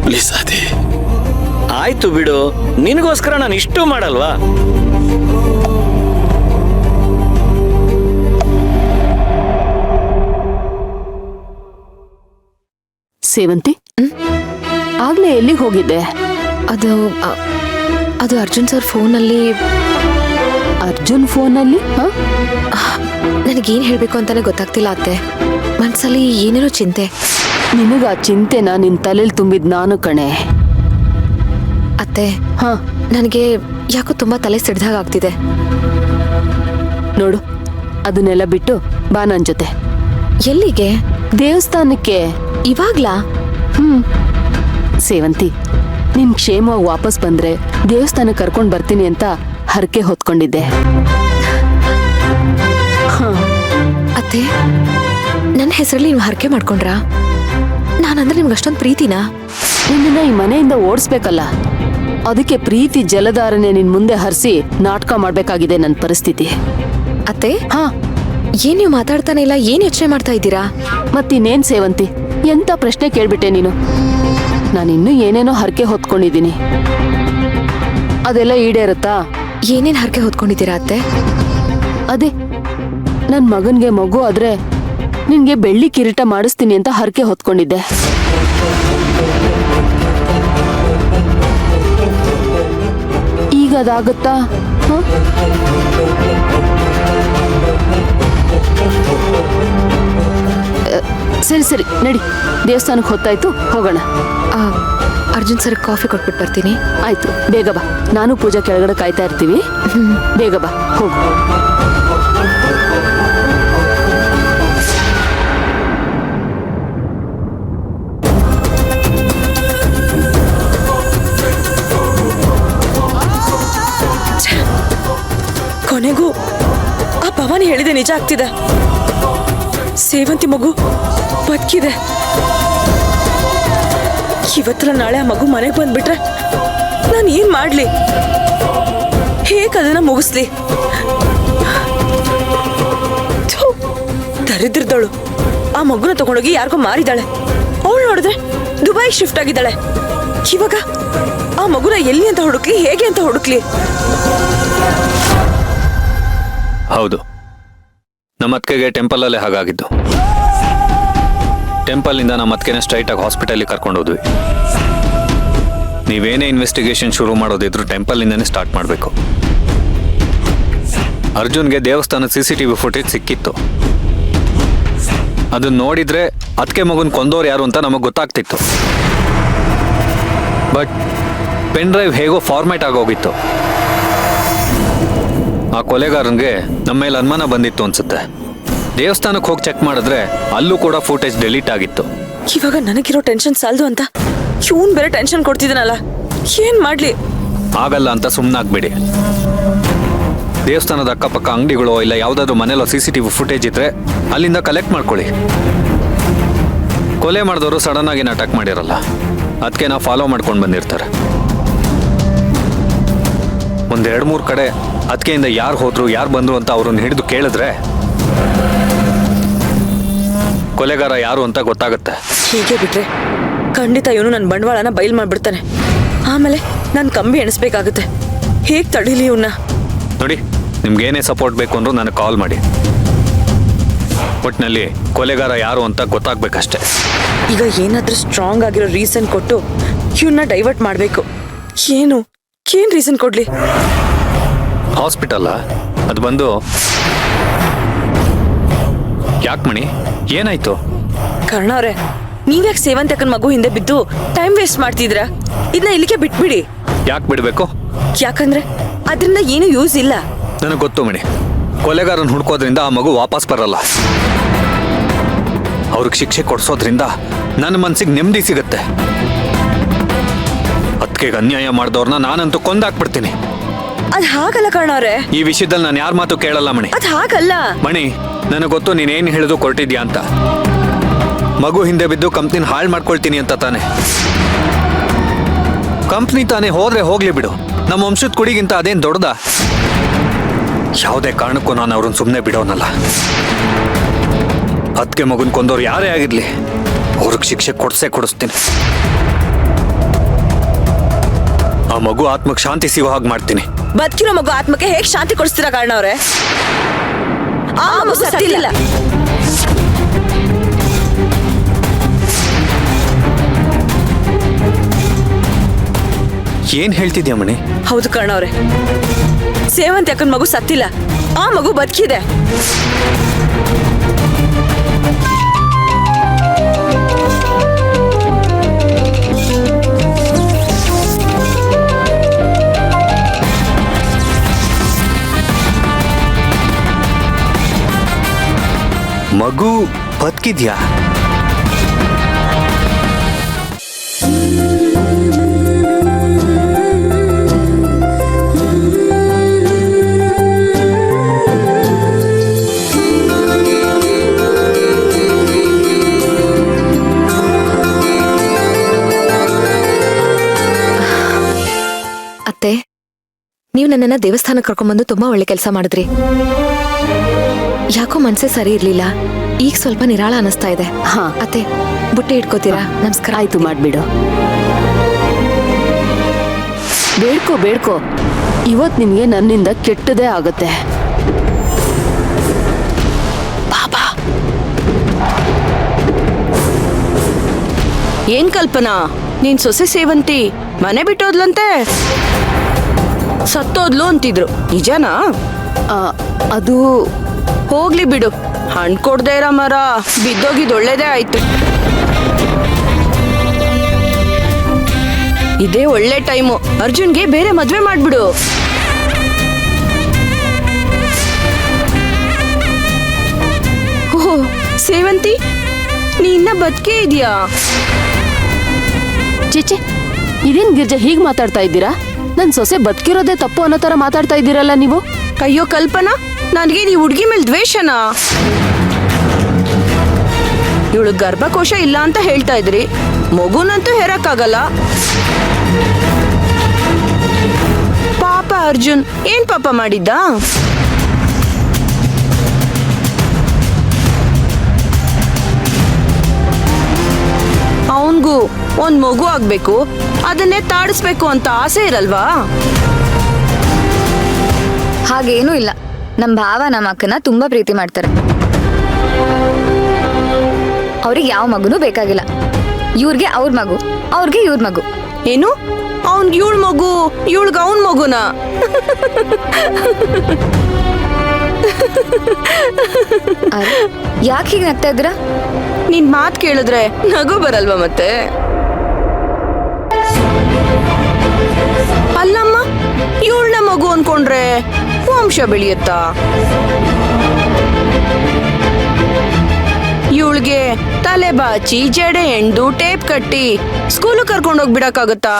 Please ಆದಿ. ಆಯ್ತು ಬಿಡು, ನಿನಗೋಸ್ಕರ ನಾನು ಇಷ್ಟು ಮಾಡಲ್ವಾ? ಸೇವಂತಿ, ಆಗ್ಲೇ ಎಲ್ಲಿಗೆ ಹೋಗಿದ್ದೆ? ಅದು ಅದು ಅರ್ಜುನ್ ಸರ್ ಫೋನಲ್ಲಿ. ಅರ್ಜುನ್ ಫೋನಲ್ಲಿ? ನನಗೇನು ಹೇಳಬೇಕು ಅಂತಾನೆ ಗೊತ್ತಾಗ್ತಿಲ್ಲ ಅತ್ತೆ. ಮನ್ಸಲ್ಲಿ ಏನೇನೋ ಚಿಂತೆ. ನಿನಗ ಆ ಚಿಂತೆನ ನಿನ್ ತಲೆಯಲ್ಲಿ ತುಂಬಿದ್ ನಾನು ಕಣೆ. ಅತ್ತೆ, ನನಗೆ ಯಾಕೋ ತುಂಬಾ ತಲೆ ಸಿಡ್ದಾಗ ಆಗ್ತಿದೆ. ನೋಡು, ಅದನ್ನೆಲ್ಲ ಬಿಟ್ಟು ಬಾ ನನ್ ಜೊತೆ. ಎಲ್ಲಿಗೆ? ದೇವಸ್ಥಾನಕ್ಕೆ. ಇವಾಗ್ಲಾ? ಸೇವಂತಿ, ನಿನ್ ಕ್ಷೇಮವಾಗಿ ವಾಪಸ್ ಬಂದ್ರೆ ದೇವಸ್ಥಾನಕ್ಕೆ ಕರ್ಕೊಂಡ್ ಬರ್ತೀನಿ ಅಂತ ಹರಕೆ ಹೊತ್ಕೊಂಡಿದ್ದೆ. ಅತ್ತೆ, ನನ್ನ ಹೆಸರಲ್ಲಿ ನೀವು ಹರಕೆ ಮಾಡ್ಕೊಂಡ್ರಾ? ನಾನಂದ್ರೆ ನಿಮ್ಗೆ ಅಷ್ಟೊಂದು ಪ್ರೀತಿನಾ? ನಿನ್ನ ಈ ಮನೆಯಿಂದ ಓಡಿಸ್ಬೇಕಲ್ಲ, ಅದಕ್ಕೆ ಪ್ರೀತಿ ಜಲಧಾರನೆ ನಿನ್ ಮುಂದೆ ಹರಿಸಿ ನಾಟಕ ಮಾಡ್ಬೇಕಾಗಿದೆ ನನ್ನ ಪರಿಸ್ಥಿತಿ. ಅತ್ತೆ, ಏನ್ ನೀವು ಮಾತಾಡ್ತಾನೆ ಇಲ್ಲ? ಏನ್ ಯೋಚನೆ ಮಾಡ್ತಾ ಇದ್ದೀರಾ? ಮತ್ತಿನ್ನೇನ್ ಸೇವಂತಿ, ಎಂತ ಪ್ರಶ್ನೆ ಕೇಳ್ಬಿಟ್ಟೆ ನೀನು? ನಾನಿನ್ನೂ ಏನೇನೋ ಹರಕೆ ಹೊತ್ಕೊಂಡಿದ್ದೀನಿ, ಅದೆಲ್ಲ ಈಡೇರುತ್ತಾ? ಏನೇನ್ ಹರಕೆ ಹೊತ್ಕೊಂಡಿದ್ದೀರಾ ಅತ್ತೆ? ಅದೇ ನನ್ ಮಗನ್ಗೆ ಮಗು ಆದ್ರೆ ನಿನ್ಗೆ ಬೆಳ್ಳಿ ಕಿರೀಟ ಮಾಡಿಸ್ತೀನಿ ಅಂತ ಹರಕೆ ಹೊತ್ಕೊಂಡಿದ್ದೆ. ಈಗ ಅದಾಗುತ್ತಾ? ಸರಿ ಸರಿ ನಡಿ, ದೇವಸ್ಥಾನಕ್ಕೆ ಹೊತ್ತಾಯ್ತು, ಹೋಗೋಣ. ಅರ್ಜುನ್ ಸರ್ ಕಾಫಿ ಕೊಟ್ಬಿಟ್ಟು ಬರ್ತೀನಿ. ಆಯ್ತು, ಬೇಗ ಬಾ. ನಾನು ಪೂಜಾ ಕೆಳಗಡೆ ಕಾಯ್ತಾ ಇರ್ತೀವಿ. ಬೇಗ ಬಾ, ಹೋಗು. ಕೊನೆಗೂ ಆ ಭವಾನಿ ಹೇಳಿದೆ ನಿಜ ಆಗ್ತಿದೆ. ಸೇವಂತಿ ಮಗು ಬದುಕಿದೆ. ಇವತ್ತಲ್ಲ ನಾಳೆ ಆ ಮಗು ಮನೆಗೆ ಬಂದ್ಬಿಟ್ರೆ ನಾನು ಏನ್ ಮಾಡ್ಲಿ? ಹೇಗೆ ಅದನ್ನ ಮುಗಿಸ್ಲಿ? ದರಿದ್ರದವಳು ಆ ಮಗುನ ತಗೊಂಡೋಗಿ ಯಾರಿಗೋ ಮಾರಿದಾಳೆ. ಅವಳು ನೋಡಿದ್ರೆ ದುಬೈ ಶಿಫ್ಟ್ ಆಗಿದ್ದಾಳೆ. ಇವಾಗ ಆ ಮಗುನ ಎಲ್ಲಿ ಅಂತ ಹುಡುಕ್ಲಿ, ಹೇಗೆ ಅಂತ ಹುಡುಕ್ಲಿ? ಹೌದು, ನಮ್ಮ ಅತ್ತಿಗೆಗೆ ಟೆಂಪಲಲ್ಲೇ ಹಾಗಾಗಿದ್ದು. ಟೆಂಪಲ್ನಿಂದ ನಮ್ಮ ಅತ್ತಿಗೆನ ಸ್ಟ್ರೈಟಾಗಿ ಹಾಸ್ಪಿಟಲ್ಗೆ ಕರ್ಕೊಂಡು ಹೋದ್ವಿ. ನೀವೇನೇ ಇನ್ವೆಸ್ಟಿಗೇಷನ್ ಶುರು ಮಾಡೋದಿದ್ರು ಟೆಂಪಲ್ನಿಂದನೇ ಸ್ಟಾರ್ಟ್ ಮಾಡಬೇಕು. ಅರ್ಜುನ್ಗೆ ದೇವಸ್ಥಾನದ CCTV ಫುಟೇಜ್ ಸಿಕ್ಕಿತ್ತು. ಅದನ್ನ ನೋಡಿದ್ರೆ ಅತ್ತಿಗೆ ಮಗನ ಕೊಂದೋರು ಯಾರು ಅಂತ ನಮಗೆ ಗೊತ್ತಾಗ್ತಿತ್ತು. ಬಟ್ ಪೆನ್ ಡ್ರೈವ್ ಹೇಗೋ ಫಾರ್ಮ್ಯಾಟ್ ಆಗೋಗಿತ್ತು. ಆ ಕೊಲೆಗಾರನ್ಗೆ ನಮ್ಮ ಮೇಲೆ ಅನುಮಾನ ಬಂದಿತ್ತು ಅನ್ಸುತ್ತೆ. ದೇವಸ್ಥಾನಕ್ಕೆ ಹೋಗಿ ಚೆಕ್ ಮಾಡಿದ್ರೆ ಅಲ್ಲೂ ಕೂಡ ಫುಟೇಜ್ ಡಿಲೀಟ್ ಆಗಿತ್ತು. ಇವಾಗ ನನಗಿರೋ ಟೆನ್ಷನ್ ಸಾಲದು ಅಂತ ಇವನ್ ಬೇರೆ ಟೆನ್ಷನ್ ಕೊಡ್ತಿದ್ದಾನಲ್ಲ, ಏನ್ ಮಾಡ್ಲಿ? ಆಗಲ್ಲ ಅಂತ ಸುಮ್ಮನಾಗ್ಬೇಡಿ. ದೇವಸ್ಥಾನದ ಅಕ್ಕಪಕ್ಕ ಅಂಗಡಿಗಳು ಇಲ್ಲ ಯಾವ್ದಾದ್ರು ಮನೇಲೋ CCTV ಫುಟೇಜ್ ಇದ್ರೆ ಅಲ್ಲಿಂದ ಕಲೆಕ್ಟ್ ಮಾಡ್ಕೊಳ್ಳಿ. ಕೊಲೆ ಮಾಡಿದವರು ಸಡನ್ ಆಗಿ ಅಟ್ಯಾಕ್ ಮಾಡಿರಲ್ಲ, ಅದಕ್ಕೆ ನಾವು ಫಾಲೋ ಮಾಡ್ಕೊಂಡು ಬಂದಿರ್ತಾರೆ. ಒಂದ್ 2-3 ಕಡೆ ಅದಕ್ಕೆಯಿಂದ ಯಾರು ಹೋದ್ರು ಯಾರು ಬಂದ್ರು ಅಂತ ಅವ್ರನ್ನ ಹಿಡಿದು ಕೇಳಿದ್ರೆ ಕೊಲೆಗಾರ ಯಾರು ಅಂತ ಗೊತ್ತಾಗುತ್ತೆ. ಹೀಗೆ ಬಿಟ್ರೆ ಖಂಡಿತ ಇವನು ನನ್ನ ಬಂಡವಾಳನ ಬಯಲ್ ಮಾಡ್ಬಿಡ್ತಾನೆ. ಆಮೇಲೆ ನಾನು ಕಂಬಿ ಎಣಿಸ್ಬೇಕಾಗುತ್ತೆ. ಹೇಗೆ ತಡೀಲಿ ಇವನ್ನ? ನೋಡಿ, ನಿಮ್ಗೇನೇ ಸಪೋರ್ಟ್ ಬೇಕು ಅಂದ್ರೂ ನನಗೆ ಕಾಲ್ ಮಾಡಿ. ಒಟ್ಟಿನಲ್ಲಿ ಕೊಲೆಗಾರ ಯಾರು ಅಂತ ಗೊತ್ತಾಗ್ಬೇಕಷ್ಟೆ. ಈಗ ಏನಾದ್ರೂ ಸ್ಟ್ರಾಂಗ್ ಆಗಿರೋ ರೀಸನ್ ಕೊಟ್ಟು ಇವನ್ನ ಡೈವರ್ಟ್ ಮಾಡಬೇಕು. ಏನ್ ರೀಸನ್ ಕೊಡ್ಲಿ? ಹಾಸ್ಪಿಟಲ್ ಅದು ಬಂದು. ಯಾಕೆ ಮಣಿ, ಏನಾಯ್ತು? ಕರ್ಣ ಅವ್ರೆ, ನೀವ್ಯಾಕೆ ಸೇವಂತಕ್ಕನ ಮಗು ಹಿಂದೆ ಬಿದ್ದು ಟೈಮ್ ವೇಸ್ಟ್ ಮಾಡ್ತಿದ್ರ? ಇದನ್ನ ಇಲ್ಲಿಗೆ ಬಿಟ್ಬಿಡಿ. ಯಾಕೆ ಬಿಡ್ಬೇಕು? ಯಾಕಂದ್ರೆ ಅದರಿಂದ ಏನು ಯೂಸ್ ಇಲ್ಲ. ನನಗೆ ಗೊತ್ತು ಮಣಿ, ಕೊಲೆಗಾರನ್ ಹುಡ್ಕೋದ್ರಿಂದ ಆ ಮಗು ವಾಪಸ್ ಬರಲ್ಲ. ಅವ್ರಿಗೆ ಶಿಕ್ಷೆ ಕೊಡ್ಸೋದ್ರಿಂದ ನನ್ನ ಮನ್ಸಿಗೆ ನೆಮ್ಮದಿ ಸಿಗುತ್ತೆ. ಅದಕ್ಕೆ ಅನ್ಯಾಯ ಮಾಡಿದವ್ರನ್ನ ನಾನಂತೂ ಕೊಂದಾಕ್ಬಿಡ್ತೀನಿ. ಅದ್ ಹಾಗಲ್ಲ ಕರ್ಣ ಅವ್ರೆ. ಈ ವಿಷಯದಲ್ಲಿ ನಾನು ಯಾರ ಮಾತು ಕೇಳಲ್ಲ ಮಣಿ. ಅದ್ ಹಾಗಲ್ಲ ಮಣಿ, ನನಗೆ ಗೊತ್ತು ನೀನೇನು ಹೇಳಿದು ಕೊಟ್ಟಿದ್ಯಾ ಅಂತ. ಮಗು ಹಿಂದೆ ಬಿದ್ದು ಕಂಪ್ನಿನ ಹಾಳು ಮಾಡ್ಕೊಳ್ತೀನಿ ಅಂತ ತಾನೆ. ಕಂಪ್ನಿ ತಾನೇ ಹೋದ್ರೆ ಹೋಗ್ಲಿ ಬಿಡು, ನಮ್ಮ ವಂಶದ ಕುಡಿಗಿಂತ ಅದೇನ್ ದೊಡ್ಡದ? ಯಾವುದೇ ಕಾರಣಕ್ಕೂ ನಾನು ಅವ್ರನ್ನ ಸುಮ್ಮನೆ ಬಿಡೋನಲ್ಲ. ಅದಕ್ಕೆ ಮಗುನ್ ಕೊಂದವ್ರು ಯಾರೇ ಆಗಿರ್ಲಿ, ಅವ್ರಿಗೆ ಶಿಕ್ಷೆ ಕೊಡಿಸ್ತೀನಿ. ಆ ಮಗು ಆತ್ಮಕ್ಕೆ ಶಾಂತಿ ಸಿಗೋ ಹಾಗೆ ಮಾಡ್ತೀನಿ. ಬದುಕಿರೋ ಮಗು ಆತ್ಮಕ್ಕೆ ಹೇಗ್ ಶಾಂತಿ ಕೊಡಿಸ್ತೀರಾ ಕಾರಣ ಅವ್ರೆ? ಆ ಮಗು ಸತ್ತಿಲ್ಲ. ಏನ್ ಹೇಳ್ತಿದ್ಯಾ ಮಣಿ? ಹೌದು ಕರ್ಣ ಅವ್ರೆ, ಸೇವಂತಿ ಅಕ್ಕನ ಮಗು ಸತ್ತಿಲ್ಲ, ಆ ಮಗು ಬದುಕಿದೆ. ಮಗು ಬದುಕಿದ್ಯಾ? ಅತ್ತೆ, ನೀವು ನನ್ನನ್ನ ದೇವಸ್ಥಾನಕ್ಕೆ ಕರ್ಕೊಂಡ್ಬಂದು ತುಂಬಾ ಒಳ್ಳೆ ಕೆಲಸ ಮಾಡಿದ್ರಿ. ಯಾಕೋ ಮನ್ಸೇ ಸರಿ ಇರ್ಲಿಲ್ಲ, ಈಗ ಸ್ವಲ್ಪ ನಿರಾಳ ಅನಿಸ್ತಾ ಇದೆ. ಹಾ. ಅತ್ತೆ, ಬುಟ್ಟೆ ಇಟ್ಕೋತೀರಾ? ನಮಸ್ಕಾರ. ಆಯ್ತು, ಮಾಡ್ಬಿಡು. ಬೇಡ್ಕೋ ಬೇಡ್ಕೋ, ಇವತ್ ನಿನ್ಗೆ ನನ್ನಿಂದ ಕೆಟ್ಟದೇ ಆಗತ್ತೆ. ಏನ್ ಕಲ್ಪನಾ, ನೀನ್ ಸೊಸೆ ಸೇವಂತಿ ಮನೆ ಬಿಟ್ಟೋದ್ಲಂತೆ, ಸತ್ತೋದ್ಲು ಅಂತಿದ್ರು, ನಿಜನಾ? ಅದು ಹೋಗ್ಲಿ ಬಿಡು, ಹಣ್ ಕೊಡ್ದೇ ಇರೋ ಮರ ಬಿದ್ದೋಗಿದ್ ಒಳ್ಳೇದೇ ಆಯ್ತು. ಇದೇ ಒಳ್ಳೆ ಟೈಮು, ಅರ್ಜುನ್ಗೆ ಬೇರೆ ಮದ್ವೆ ಮಾಡ್ಬಿಡು. ಓಹ್ ಸೇವಂತಿ, ನೀ ಇನ್ನ ಬದುಕೇ ಇದೆಯಾ? ಚಿಚೆ, ಇದೇನ್ ಗಿರ್ಜಾ ಹೀಗ್ ಮಾತಾಡ್ತಾ ಇದ್ದೀರಾ? ನನ್ ಸೊಸೆ ಬದುಕಿರೋದೇ ತಪ್ಪು ಅನ್ನೋ ತರ ಮಾತಾಡ್ತಾ ಇದ್ದೀರಲ್ಲ ನೀವು. ಅಯ್ಯೋ ಕಲ್ಪನಾ, ನನಗೆ ಈ ಹುಡುಗಿ ಮೇಲೆ ದ್ವೇಷನಾ? ಇವಳು ಗರ್ಭಕೋಶ ಇಲ್ಲ ಅಂತ ಹೇಳ್ತಾ ಇದ್ರಿ, ಮಗುನಂತೂ ಹೆರಕ್ಕಾಗಲ್ಲ. ಪಾಪ ಅರ್ಜುನ್ ಏನ್ ಪಾಪ ಮಾಡಿದ್ದ? ಅವನ್ಗೂ ಒಂದ್ ಮಗು ಆಗ್ಬೇಕು, ಅದನ್ನೇ ತಾಡಿಸ್ಬೇಕು ಅಂತ ಆಸೆ ಇರಲ್ವಾ? ಹಾಗೇನೂ ಇಲ್ಲ. ನಮ್ಮ ಭಾವ ನಮ್ಮ ಅಕ್ಕನ ತುಂಬಾ ಪ್ರೀತಿ ಮಾಡ್ತಾರೆ. ಅವ್ರಿಗೆ ಯಾವ ಮಗುನೂ ಬೇಕಾಗಿಲ್ಲ. ಇವ್ರಿಗೆ ಅವ್ರ ಮಗು, ಅವ್ರಿಗೆ ಇವ್ರ ಮಗು. ಏನು, ಅವನ್ಗೆ ಇವಳ ಮಗು, ಇವಳ್ಗ ಅವನ್ ಮಗುನಾ? ಯಾಕೆ ಹೀಗೆ ನಗ್ತಾ ಇದ್ದೀರಾ? ನಿನ್ ಮಾತ್ ಕೇಳಿದ್ರೆ ನಗು ಬರಲ್ವಾ ಮತ್ತೆ? ಅಲ್ಲಮ್ಮ, ಇವಳನ್ನ ಮಗು ಅನ್ಕೊಂಡ್ರೆ ವಂಶ ಬೆಳೆಯುತ್ತಾ? ಇವಳಿಗೆ ತಲೆ ಬಾಚಿ ಜಡೆ ಎಣ್ದು ಟೇಪ್ ಕಟ್ಟಿ ಸ್ಕೂಲು ಕರ್ಕೊಂಡೋಗ್ಬಿಡಕ್ಕಾಗತ್ತಾ?